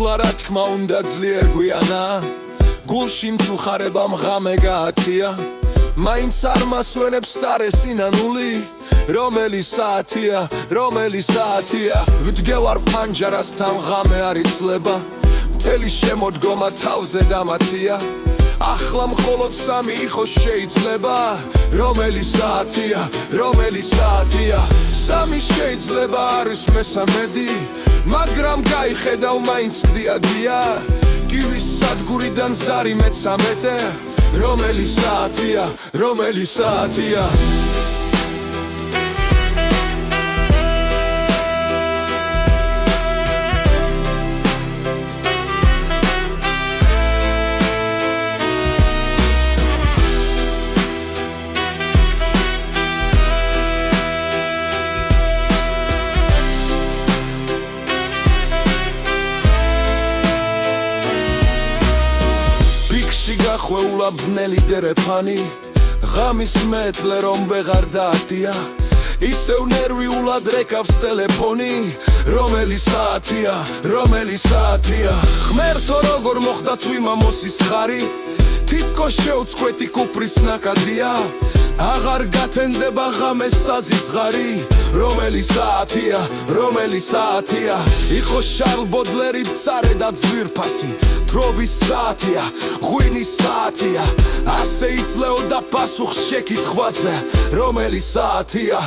ახლა რა თქმა უნდა ძლიერ გვიანა გულში მწუხარებამ ღამე გაათია მაინც არ მასვენებს სტარესინანული რომელი საათია ვდგევარ პანჯარასთან ღამე არ იცლება მთელი შემოდგომა თავზე დამათია ახლა მხოლოდ სამი იყოს შეიძლება რომელი საათია სამი შეიძლება არის მესამედი მაგრამ გაიხედავ მაინც დიადია კივის სადგურიდან ზარი მე-13 რომელი საათია გახვეულა ბნელი დერეფანი ღამის მეტლე რომ ვეღარ დაადია ისევ ნერვიულად რეკავს ტელეფონი რომელი საათია ღმერთო როგორ მოხდა თუ იმამოსის ხარი თითქოს შეუწყვეტი კუფრის ნაკადია აღარ გათენდება ღამეს საზისხარი რომელი საათია იყო შარლ ბოდლერი მწარე და ძვირფასი დრობის საათია ღვინის საათია ასე იძლეოდა პასუხს შეკითხვაზე რომელი საათია